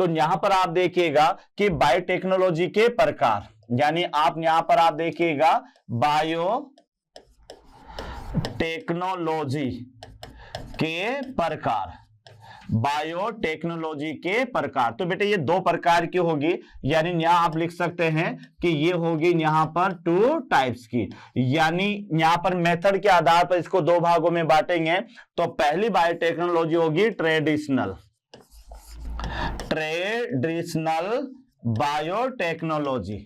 तो यहां पर आप देखिएगा कि बायोटेक्नोलॉजी के प्रकार, यानी आप यहां पर आप देखिएगा बायोटेक्नोलॉजी के प्रकार, बायोटेक्नोलॉजी के प्रकार। तो बेटे ये दो प्रकार की होगी, यानी यहां आप लिख सकते हैं कि ये होगी यहां पर 2 टाइप्स की, यानी यहां पर मेथड के आधार पर इसको दो भागों में बांटेंगे। तो पहली बायोटेक्नोलॉजी होगी ट्रेडिशनल बायोटेक्नोलॉजी,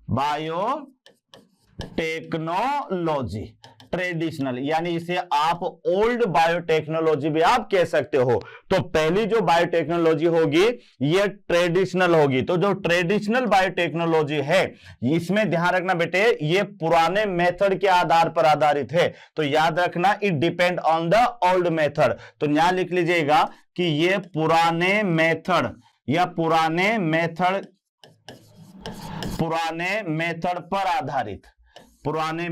बायोटेक्नोलॉजी ट्रेडिशनल, यानी इसे आप ओल्ड बायोटेक्नोलॉजी भी आप कह सकते हो। तो पहली जो बायोटेक्नोलॉजी होगी ये ट्रेडिशनल होगी। तो जो ट्रेडिशनल बायोटेक्नोलॉजी है इसमें ध्यान रखना बेटे ये पुराने मेथड के आधार पर आधारित है। तो याद रखना it depend on the old method. तो यहां लिख लीजिएगा कि ये पुराने मेथड या पुराने मेथड पर आधारित, पुराने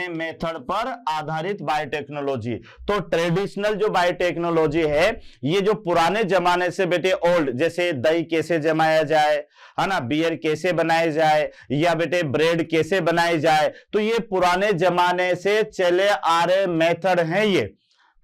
मेथड पर आधारित बायोटेक्नोलॉजी। तो ट्रेडिशनल जो बायोटेक्नोलॉजी है ये जो पुराने जमाने से बेटे ओल्ड, जैसे दही कैसे जमाया जाए, है ना, बियर कैसे बनाए जाए, या बेटे ब्रेड कैसे बनाई जाए, तो ये पुराने जमाने से चले आ रहे मेथड हैं ये।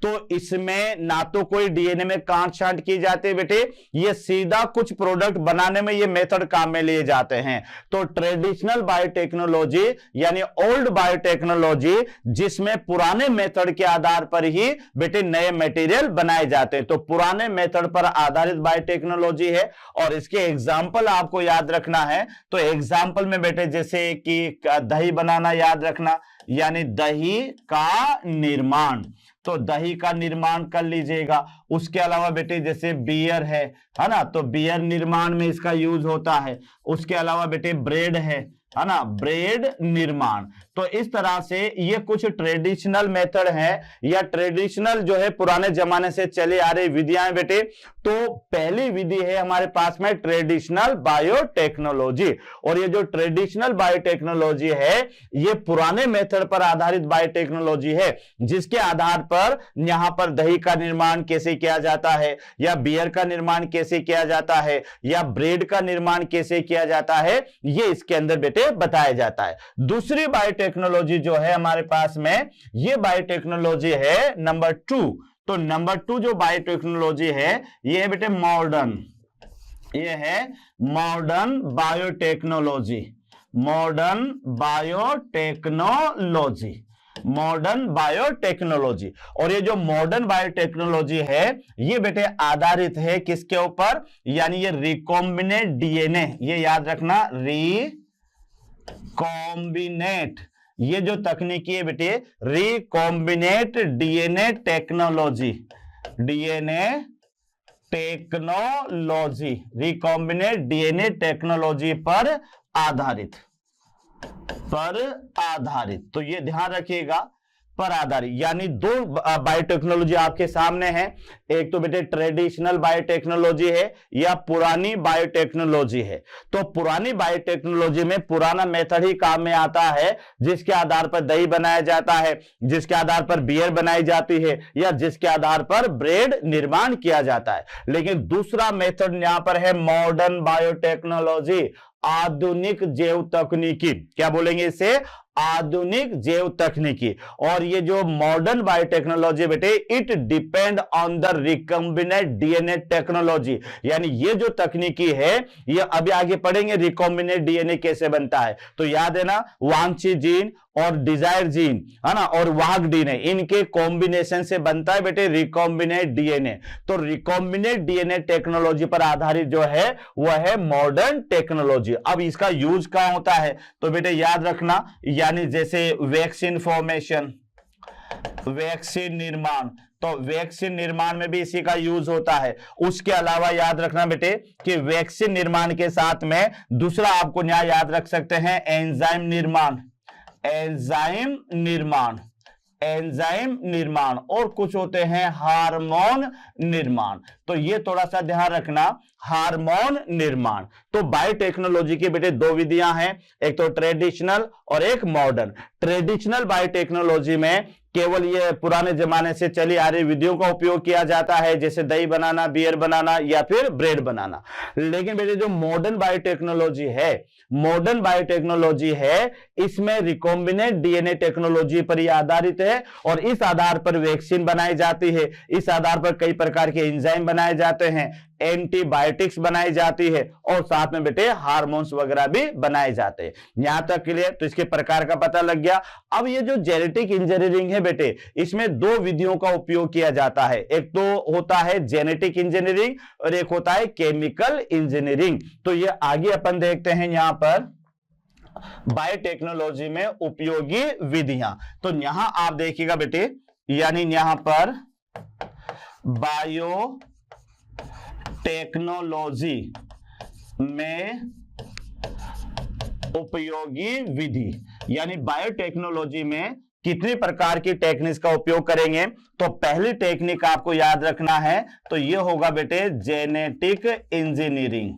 तो इसमें ना तो कोई डीएनए में काट छांट की जाती है बेटे, ये सीधा कुछ प्रोडक्ट बनाने में ये मेथड काम में लिए जाते हैं। तो ट्रेडिशनल बायोटेक्नोलॉजी यानी ओल्ड बायोटेक्नोलॉजी जिसमें पुराने मेथड के आधार पर ही बेटे नए मटेरियल बनाए जाते हैं। तो पुराने मेथड पर आधारित बायोटेक्नोलॉजी है। और इसके एग्जाम्पल आपको याद रखना है। तो एग्जाम्पल में बेटे जैसे कि दही बनाना याद रखना, यानी दही का निर्माण, तो दही का निर्माण कर लीजिएगा। उसके अलावा बेटे जैसे बियर है ना, तो बियर निर्माण में इसका यूज होता है। उसके अलावा बेटे ब्रेड है ना, ब्रेड निर्माण। तो इस तरह से ये कुछ ट्रेडिशनल मेथड है या ट्रेडिशनल जो है पुराने जमाने से चली आ रही विधियां बेटे। तो पहली विधि है हमारे पास में ट्रेडिशनल बायोटेक्नोलॉजी। और ये जो ट्रेडिशनल बायोटेक्नोलॉजी है ये पुराने मेथड पर आधारित बायोटेक्नोलॉजी है, जिसके आधार पर यहां पर दही का निर्माण कैसे किया जाता है, या बियर का निर्माण कैसे किया जाता है, या ब्रेड का निर्माण कैसे किया जाता है, ये इसके अंदर बेटे बताया जाता है। दूसरी बायोटेक्नोलॉजी जो है हमारे पास में ये बायोटेक्नोलॉजी है नंबर 2। तो नंबर 2 जो बायोटेक्नोलॉजी है ये है बेटे मॉडर्न, ये है modern biotechnology, modern biotechnology, modern biotechnology. और ये जो मॉडर्न बायोटेक्नोलॉजी है ये बेटे आधारित है किसके ऊपर, यानी ये रिकॉम्बिनेट डीएनए, ये याद रखना रिकॉम्बिनेट, ये जो तकनीकी है बेटे recombinant DNA technology, DNA technology, recombinant DNA technology पर आधारित, तो ये ध्यान रखिएगा पर आधारित, यानी दो बायोटेक्नोलॉजी आपके सामने है। एक तो बेटे ट्रेडिशनल बायोटेक्नोलॉजी है या पुरानी बायोटेक्नोलॉजी है। तो पुरानी बायोटेक्नोलॉजी में पुराना मेथड ही काम में आता है, जिसके आधार पर दही बनाया जाता है, जिसके आधार पर बियर बनाई जाती है, या जिसके आधार पर ब्रेड निर्माण किया जाता है। लेकिन दूसरा मेथड यहां पर है मॉडर्न बायोटेक्नोलॉजी, आधुनिक जैव तकनीकी। क्या बोलेंगे इसे? आधुनिक जैव तकनीकी। और ये जो मॉडर्न बायोटेक्नोलॉजी बेटे it depend on the recombinant DNA technology, यानी ये जो तकनीकी है ये अभी आगे पढ़ेंगे रिकॉम्बिनेट डीएनए कैसे बनता है। तो याद है ना वांछित जीन और डिजायर जीन है ना और वाहक डीएनए, इनके कॉम्बिनेशन से बनता है बेटे रिकॉम्बिनेट डीएनए। तो रिकॉम्बिनेट डीएनए टेक्नोलॉजी पर आधारित जो है वह है मॉडर्न टेक्नोलॉजी। अब इसका यूज कहां होता है तो बेटे याद रखना, यानी जैसे वैक्सीन फॉर्मेशन, वैक्सीन निर्माण, तो वैक्सीन निर्माण में भी इसी का यूज होता है। उसके अलावा याद रखना बेटे कि वैक्सीन निर्माण के साथ में दूसरा आपको न्याय याद रख सकते हैं एंजाइम निर्माण, एंजाइम निर्माण, एंजाइम निर्माण, और कुछ होते हैं हार्मोन निर्माण। तो ये थोड़ा सा ध्यान रखना, हार्मोन निर्माण। तो बायोटेक्नोलॉजी की बेटे दो विधियां हैं, एक तो ट्रेडिशनल और एक मॉडर्न। ट्रेडिशनल बायोटेक्नोलॉजी में केवल ये पुराने जमाने से चली आ रही विधियों का उपयोग किया जाता है, जैसे दही बनाना, बियर बनाना या फिर ब्रेड बनाना। लेकिन बेटे जो मॉडर्न बायोटेक्नोलॉजी है इसमें रिकॉम्बिनेंट डीएनए टेक्नोलॉजी पर ही आधारित है, और इस आधार पर वैक्सीन बनाई जाती है, इस आधार पर कई प्रकार के एंजाइम बनाए जाते हैं, एंटीबायोटिक्स बनाई जाती है, और साथ में बेटे हार्मोन्स वगैरह भी बनाए जाते हैं। यहां तक क्लियर? तो इसके प्रकार का पता लग गया। अब ये जो जेनेटिक इंजीनियरिंग है बेटे, इसमें दो विधियों का उपयोग किया जाता है, एक तो होता है जेनेटिक इंजीनियरिंग और एक होता है केमिकल इंजीनियरिंग। तो ये आगे अपन देखते हैं यहां पर बायोटेक्नोलॉजी में उपयोगी विधियां। तो यहां आप देखिएगा बेटे, यानी यहां पर बायो टेक्नोलॉजी में उपयोगी विधि, यानी बायोटेक्नोलॉजी में कितनी प्रकार की टेक्निक्स का उपयोग करेंगे। तो पहली टेक्निक आपको याद रखना है, तो ये होगा बेटे जेनेटिक इंजीनियरिंग।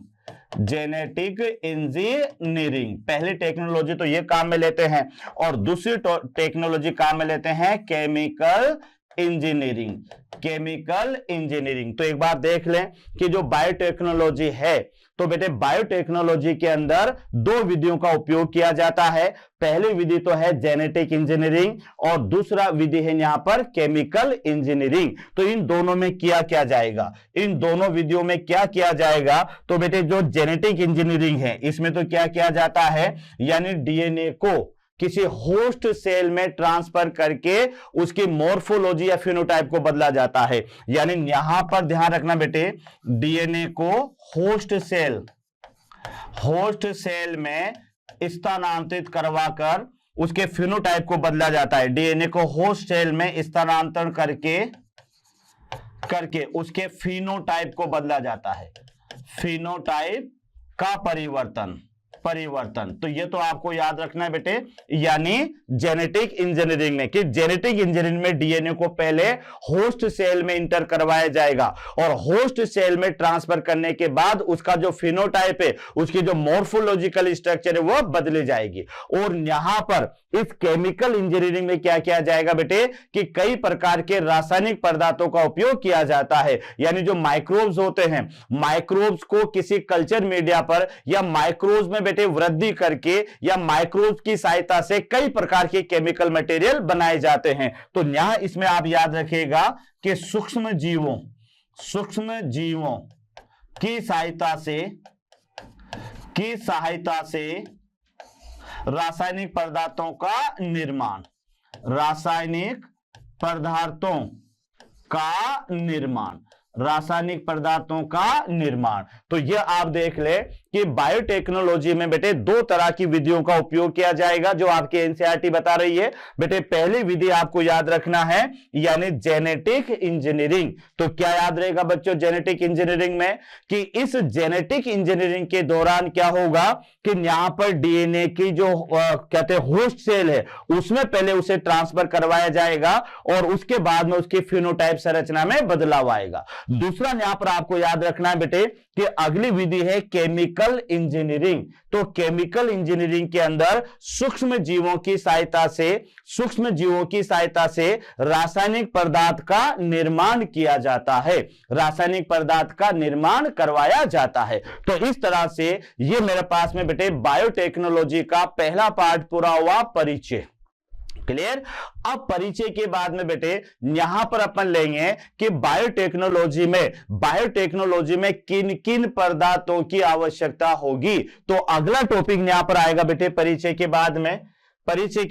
जेनेटिक इंजीनियरिंग पहली टेक्नोलॉजी तो ये काम में लेते हैं, और दूसरी टेक्नोलॉजी काम में लेते हैं केमिकल इंजीनियरिंग। केमिकल इंजीनियरिंग तो एक बार देख लें कि जो बायोटेक्नोलॉजी है, तो बेटे बायोटेक्नोलॉजी के अंदर दो विधियों का उपयोग किया जाता है। पहली विधि तो है जेनेटिक इंजीनियरिंग और दूसरा विधि है यहां पर केमिकल इंजीनियरिंग। तो इन दोनों में क्या किया जाएगा, इन दोनों विधियों में क्या किया जाएगा? तो बेटे जो जेनेटिक इंजीनियरिंग है इसमें तो क्या किया जाता है, यानी डीएनए को किसी होस्ट सेल में ट्रांसफर करके उसकी मॉर्फोलॉजी या फिनोटाइप को बदला जाता है। यानी यहां पर ध्यान रखना बेटे, डीएनए को होस्ट सेल में स्थानांतरित करवाकर उसके फिनोटाइप को बदला जाता है। डीएनए को होस्ट सेल में स्थानांतरण करके उसके फिनोटाइप को बदला जाता है। फिनोटाइप का परिवर्तन। तो ये तो आपको याद रखना है बेटे, यानी जेनेटिक इंजीनियरिंग में कि जेनेटिक इंजीनियरिंग में डीएनए को पहले होस्ट सेल में इंटर करवाया जाएगा, और होस्ट सेल में ट्रांसफर करने के बाद उसका जो फिनोटाइप है, उसकी जो मॉर्फोलॉजिकल स्ट्रक्चर है वो बदली जाएगी। और यहां पर इस केमिकल इंजीनियरिंग में क्या किया जाएगा बेटे, कि कई प्रकार के रासायनिक पदार्थों का उपयोग किया जाता है। यानी जो माइक्रोब्स होते हैं, माइक्रोब्स को किसी कल्चर मीडिया पर या माइक्रोब्स में बेटे वृद्धि करके या माइक्रोब्स की सहायता से कई प्रकार के केमिकल मटेरियल बनाए जाते हैं। तो यहां इसमें आप याद रखिएगा कि सूक्ष्म जीवों की सहायता से रासायनिक पदार्थों का निर्माण, रासायनिक पदार्थों का निर्माण। तो ये आप देख ले कि बायोटेक्नोलॉजी में बेटे दो तरह की विधियों का उपयोग किया जाएगा, जो आपकी एनसीईआरटी बता रही है। बेटे पहली विधि आपको याद रखना है, यानी जेनेटिक इंजीनियरिंग। तो क्या याद रहेगा बच्चों जेनेटिक इंजीनियरिंग में, कि इस जेनेटिक इंजीनियरिंग के दौरान क्या होगा कि यहां पर डीएनए की जो कहते हैं होस्ट सेल है, उसमें पहले उसे ट्रांसफर करवाया जाएगा और उसके बाद में उसकी फिनोटाइप संरचना में बदलाव आएगा। दूसरा यहां पर आपको याद रखना है बेटे कि अगली विधि है केमिकल इंजीनियरिंग। तो केमिकल इंजीनियरिंग के अंदर सूक्ष्म जीवों की सहायता से रासायनिक पदार्थ का निर्माण किया जाता है, रासायनिक पदार्थ का निर्माण करवाया जाता है। तो इस तरह से ये मेरे पास में बेटे बायोटेक्नोलॉजी का पहला पार्ट पूरा हुआ, परिचय। क्लियर? अब परिचय के बाद में बेटे यहां पर अपन लेंगे कि बायोटेक्नोलॉजी में किन किन पदार्थों की आवश्यकता होगी। तो अगला टॉपिक यहां पर आएगा बेटे परिचय के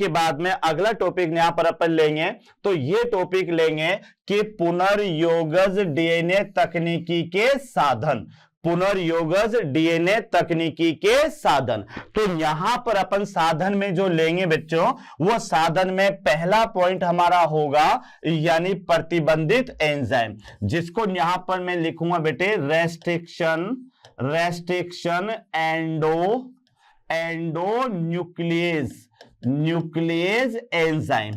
बाद में अगला टॉपिक यहां पर अपन लेंगे, तो ये टॉपिक लेंगे कि पुनर्योगज डीएनए तकनीकी के साधन। पुनर्योगज डीएनए तकनीकी के साधन। तो यहां पर अपन साधन में जो लेंगे बच्चों, वो साधन में पहला पॉइंट हमारा होगा यानी प्रतिबंधित एंजाइम, जिसको यहां पर मैं लिखूंगा बेटे रेस्ट्रिक्शन न्यूक्लियेज एंजाइम।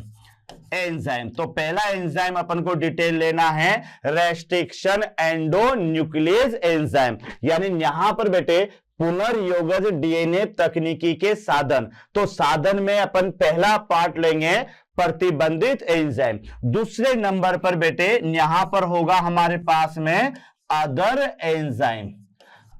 तो पहला एंजाइम अपन को डिटेल लेना है रेस्ट्रिक्शन एंडोन्यूक्लियेज एंजाइम। यानी यहां पर बेटे पुनर्योगज डीएनए तकनीकी के साधन। तो साधन में अपन पहला पार्ट लेंगे प्रतिबंधित एंजाइम। दूसरे नंबर पर बेटे यहां पर होगा हमारे पास में अदर एंजाइम,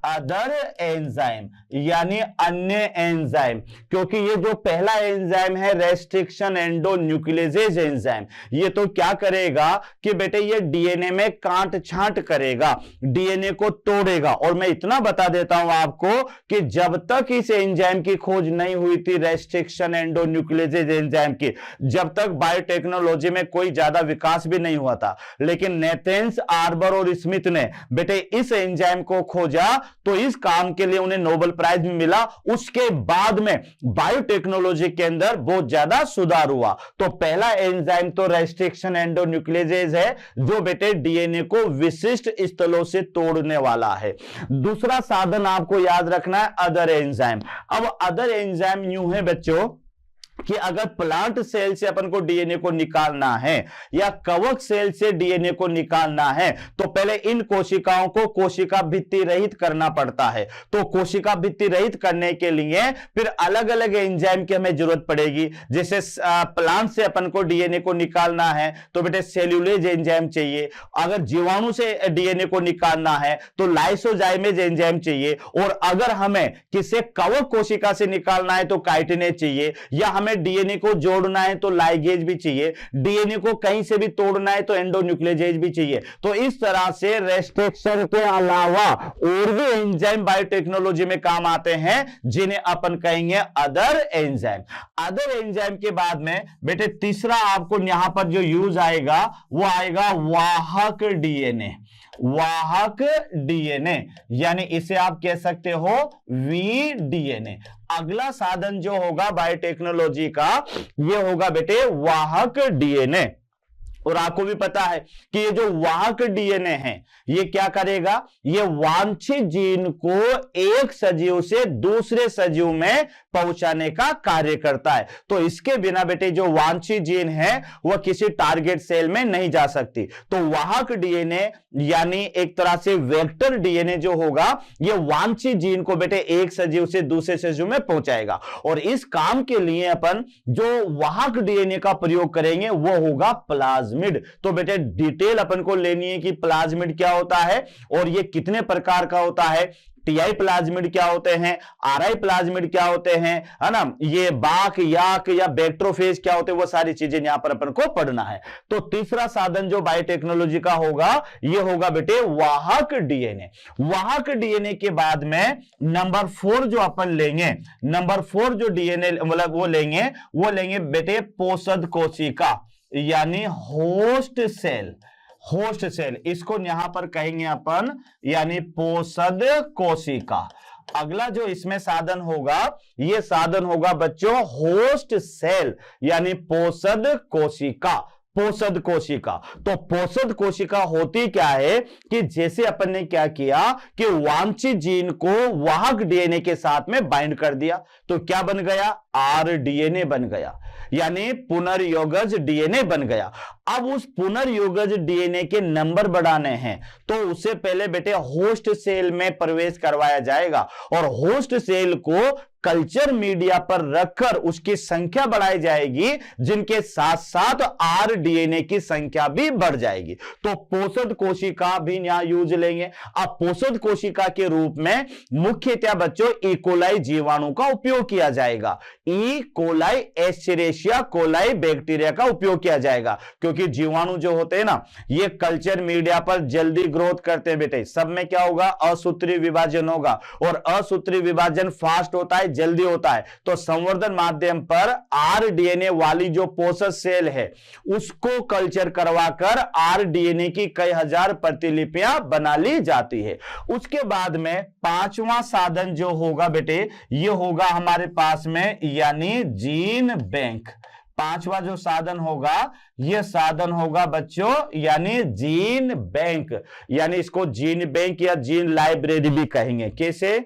अदर एंजाइम यानी अन्य एंजाइम, क्योंकि ये जो पहला एंजाइम है रेस्ट्रिक्शन एंडोन्यूक्लियेज एंजाइम, ये तो क्या करेगा कि बेटे ये डीएनए में काट छांट करेगा, डीएनए को तोड़ेगा। और मैं इतना बता देता हूं आपको कि जब तक इस एंजाइम की खोज नहीं हुई थी रेस्ट्रिक्शन एंडोन्यूक्लियेज एंजाइम की, जब तक बायोटेक्नोलॉजी में कोई ज्यादा विकास भी नहीं हुआ था, लेकिन नेथेंस, आर्बर और स्मिथ ने बेटे इस एंजाइम को खोजा तो इस काम के लिए उन्हें नोबेल प्राइज भी मिला। उसके बाद में बायोटेक्नोलॉजी के अंदर बहुत ज्यादा सुधार हुआ। तो पहला एंजाइम तो रेस्ट्रिक्शन एंडोन्यूक्लियेज है जो बेटे डीएनए को विशिष्ट स्थलों से तोड़ने वाला है। दूसरा साधन आपको याद रखना है अदर एंजाइम। अब अदर एंजाइम यूं है बच्चों कि अगर प्लांट सेल से अपन को डीएनए को निकालना है या कवक सेल से डीएनए को निकालना है तो पहले इन कोशिकाओं को कोशिका भित्ति रहित करना पड़ता है। तो कोशिका भित्ति रहित करने के लिए फिर अलग अलग एंजाइम की हमें जरूरत पड़ेगी। जैसे प्लांट से अपन को डीएनए को निकालना है तो बेटे सेल्यूलेज एंजाइम चाहिए, अगर जीवाणु से डीएनए को निकालना है तो लाइसोजाइमेज एंजाइम चाहिए, और अगर हमें किसी कवक कोशिका से निकालना है तो काइटिनेज चाहिए, या हमें डीएनए को जोड़ना है तो लाइगेज भी चाहिए, डीएनए को कहीं से भी तोड़ना है तो एंडोन्यूक्लियेज भी चाहिए। तो इस तरह से रेस्ट्रिक्शन के अलावा और भी एंजाइम बायोटेक्नोलॉजी में काम आते हैं जिन्हें अपन कहेंगे अदर एंजाइम। अदर एंजाइम के बाद में बेटे तीसरा आपको यहां पर जो यूज आएगा वो आएगा वाहक डीएनए। वाहक डीएनए यानी इसे आप कह सकते हो वी डीएनए। अगला साधन जो होगा बायोटेक्नोलॉजी का ये होगा बेटे वाहक डीएनए। और आपको भी पता है कि ये जो वाहक डीएनए है ये क्या करेगा, ये वांछित जीन को एक सजीव से दूसरे सजीव में पहुंचाने का कार्य करता है। तो इसके बिना बेटे जो वांछित जीन है वह किसी टारगेट सेल में नहीं जा सकती। तो वाहक डीएनए यानी एक तरह से वेक्टर डीएनए जो होगा ये वांछित जीन को बेटे एक सजीव से दूसरे सजीव में पहुंचाएगा। और इस काम के लिए अपन जो वाहक डीएनए का प्रयोग करेंगे वो होगा प्लाज्मिड। तो बेटे डिटेल अपन को लेनी है कि प्लाज्मिड क्या होता है और ये कितने प्रकार का होता है, टीआई प्लाज्मिड क्या होते हैं, आरआई प्लाज्मिड क्या होते हैं, है ना, ये बाक याक या बैक्ट्रोफेज क्या होते हैं, वो सारी चीजें यहां पर अपन को पढ़ना है। तो तीसरा साधन जो बायोटेक्नोलॉजी का होगा ये होगा बेटे वाहक डीएनए। वाहक डीएनए के बाद में नंबर 4 जो अपन लेंगे, नंबर 4 जो डीएनए मतलब वो लेंगे बेटे पोषद कोशिका यानी होस्ट सेल। होस्ट सेल इसको यहां पर कहेंगे अपन यानी पोषद कोशिका। अगला जो इसमें साधन होगा ये साधन होगा बच्चों होस्ट सेल यानी पोषद कोशिका। पोषद कोशिका, तो पोषद कोशिका होती क्या है कि जैसे अपन ने क्या किया कि वांछित जीन को वाहक डीएनए के साथ में बाइंड कर दिया तो क्या बन गया, आरडीएनए बन गया यानी पुनर्योगज डीएनए बन गया। अब उस पुनर्योगज डीएनए के नंबर बढ़ाने हैं तो उससे पहले बेटे होस्ट सेल में प्रवेश करवाया जाएगा और होस्ट सेल को कल्चर मीडिया पर रखकर उसकी संख्या बढ़ाई जाएगी जिनके साथ साथ आरडीएनए की संख्या भी बढ़ जाएगी। तो पोषद कोशिका भी यहां यूज लेंगे। अब पोषद कोशिका के रूप में मुख्यतः बच्चों इकोलाई जीवाणु का उपयोग किया जाएगा। ई कोलाई एस्चेरेशिया कोलाई बैक्टीरिया का उपयोग किया जाएगा क्योंकि जीवाणु जो होते हैं ना ये कल्चर मीडिया पर जल्दी ग्रोथ करते हैं बेटे। सब में क्या होगा, असूत्रीय विभाजन होगा और असूत्रीय विभाजन फास्ट होता है, जल्दी होता है। तो संवर्धन माध्यम पर आरडीएनए वाली जो पोषक सेल है उसको कल्चर करवाकर आरडीएनए की कई हजार प्रतिलिपियां बना ली जाती है। उसके बाद में पांचवा साधन जो होगा बेटे ये होगा हमारे पास में यानी जीन बैंक। पांचवा जो साधन होगा यह साधन होगा बच्चों यानी जीन बैंक, यानी इसको जीन बैंक या जीन लाइब्रेरी भी कहेंगे। कैसे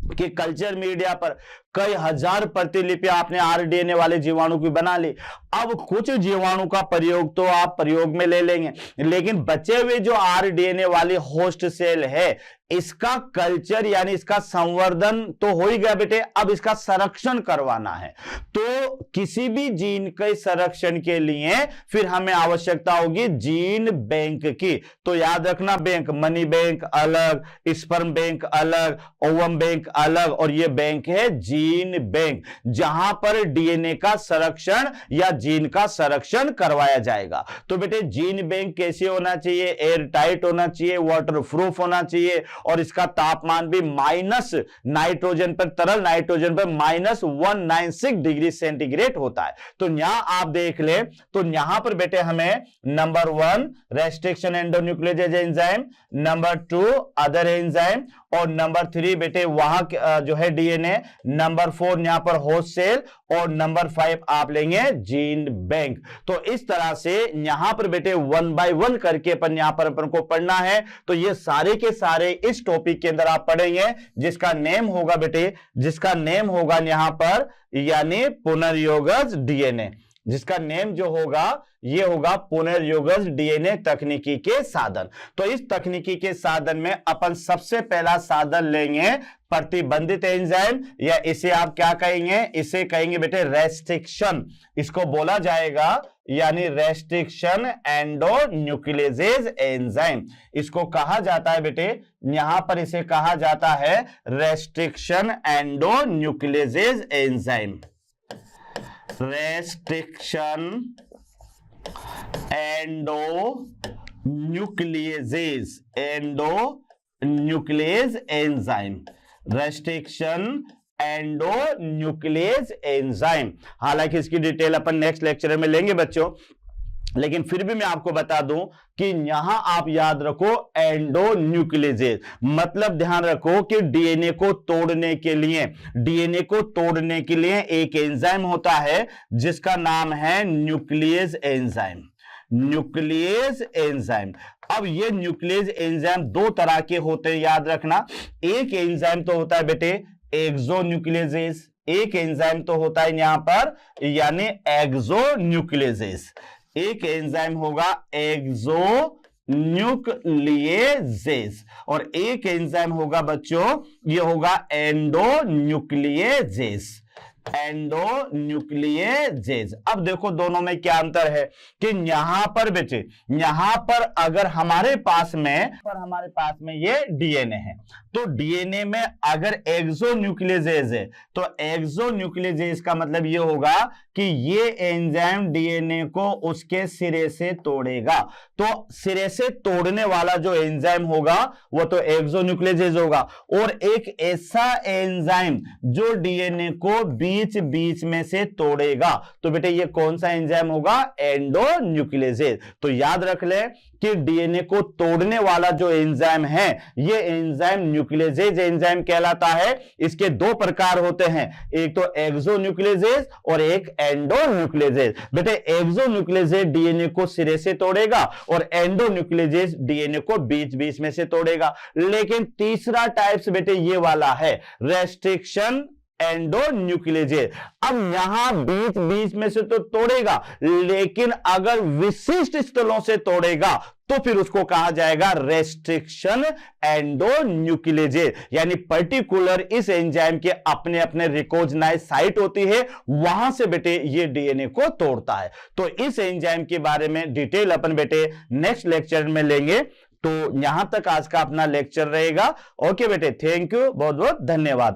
कि कल्चर मीडिया पर कई हजार प्रतिलिपि आपने आरडीएनए वाले जीवाणु की बना ली। अब कुछ जीवाणु का प्रयोग तो आप प्रयोग में ले लेंगे, लेकिन बचे हुए जो आरडीएनए वाली होस्ट सेल है, इसका कल्चर यानी इसका संवर्धन तो हो ही गया बेटे, अब इसका संरक्षण करवाना है। तो किसी भी जीन के संरक्षण के लिए फिर हमें आवश्यकता होगी जीन बैंक की। तो याद रखना, बैंक, मनी बैंक अलग, स्पर्म बैंक अलग, ओवम बैंक अलग, और ये बैंक है जीन बैंक, जहां पर डीएनए का संरक्षण या जीन का संरक्षण करवाया जाएगा। तो बेटे जीन बैंक कैसे होना चाहिए? एयर टाइट होना चाहिए, वाटर प्रूफ होना चाहिए, और इसका तापमान भी माइनस नाइट्रोजन पर, तरल नाइट्रोजन पर -196 डिग्री सेंटीग्रेड होता है। तो यहां आप देख ले, तो यहां पर बेटे हमें number 1 restriction endonucleases enzyme, number 2 other enzyme, और नंबर 3 बेटे वहां जो है डीएनए, नंबर 4 यहां पर होस्ट सेल, और नंबर 5 आप लेंगे जीन बैंक। तो इस तरह से यहां पर बेटे 1 बाय 1 करके अपन यहां पर अपन को पढ़ना है। तो ये सारे के सारे इस टॉपिक के अंदर आप पढ़ेंगे, जिसका नेम होगा बेटे, जिसका नेम होगा यहां पर यानी पुनर्योगज डीएनए, जिसका नेम जो होगा ये होगा पुनर्योगज डीएनए तकनीकी के साधन। तो इस तकनीकी के साधन में अपन सबसे पहला साधन लेंगे प्रतिबंधित एंजाइम, या इसे आप क्या कहेंगे? इसे कहेंगे बेटे रेस्ट्रिक्शन, इसको बोला जाएगा यानी रेस्ट्रिक्शन एंडोन्यूक्लियोजेज एंजाइम, इसको कहा जाता है बेटे, यहां पर इसे कहा जाता है restriction endonucleases enzyme, restriction endonucleases enzyme, restriction endonucleases enzyme. हालांकि इसकी डिटेल अपन नेक्स्ट लेक्चर में लेंगे बच्चों, लेकिन फिर भी मैं आपको बता दूं कि यहां आप याद रखो एंडोन्यूक्लियोजेज, मतलब ध्यान रखो कि डीएनए को तोड़ने के लिए एक एंजाइम होता है जिसका नाम है न्यूक्लियेज एंजाइम, न्यूक्लियेज एंजाइम। अब ये न्यूक्लियेज एंजाइम दो तरह के होते हैं, याद रखना। एक एंजाइम तो होता है बेटे एक्सोन्यूक्लियोजेज, एक एंजाइम तो होता है यहां पर यानी एक्सोन्यूक्लियोजेज, एक एंजाइम होगा एक्सोन्यूक्लियोजेज, और एक एंजाइम होगा बच्चों ये होगा एंडोन्यूक्लियोजेज, एंडोन्यूक्लियोजेज। अब देखो दोनों में क्या अंतर है कि यहां पर बेटे, यहां पर अगर हमारे पास में ये डीएनए है, तो डीएनए में अगर एक्सोन्यूक्लियोजेज है, तो एक्सोन्यूक्लियोजेज का मतलब ये होगा कि ये एंजाइम डीएनए को उसके सिरे से तोड़ेगा। तो सिरे से तोड़ने वाला जो एंजाइम होगा वो तो एक्सोन्यूक्लियोजेज होगा, और एक ऐसा एंजाइम जो डीएनए को बीच बीच में से तोड़ेगा, तो बेटे ये कौन सा एंजाइम होगा? एंडोन्यूक्लियोजेज। तो याद रख ले कि डीएनए को तोड़ने वाला जो एंजाइम है ये एंजाइम न्यूक्लियोजेज एंजाइम कहलाता है। इसके दो प्रकार होते हैं, एक तो एक्सोन्यूक्लियोजेज और एक एंडोन्यूक्लियोजेज। बेटे एक्सोन्यूक्लियोजेज डीएनए को सिरे से तोड़ेगा और एंडोन्यूक्लियोजेज डीएनए को बीच बीच में से तोड़ेगा। लेकिन तीसरा टाइप्स बेटे ये वाला है रेस्ट्रिक्शन एंडोन्यूक्लियोजेज। अब यहां बीच बीच में से तो तोड़ेगा, लेकिन अगर विशिष्ट स्थलों से तोड़ेगा तो फिर उसको कहा जाएगा रेस्ट्रिक्शन एंडोन्यूक्लियोजेज, यानी पर्टिकुलर इस एंजाइम के अपने अपने रिकॉग्नाइज्ड साइट होती है, वहां से बेटे ये डीएनए को तोड़ता है। तो इस एंजाइम के बारे में डिटेल अपन बेटे नेक्स्ट लेक्चर में लेंगे। तो यहां तक आज का अपना लेक्चर रहेगा। ओके बेटे, थैंक यू, बहुत बहुत धन्यवाद।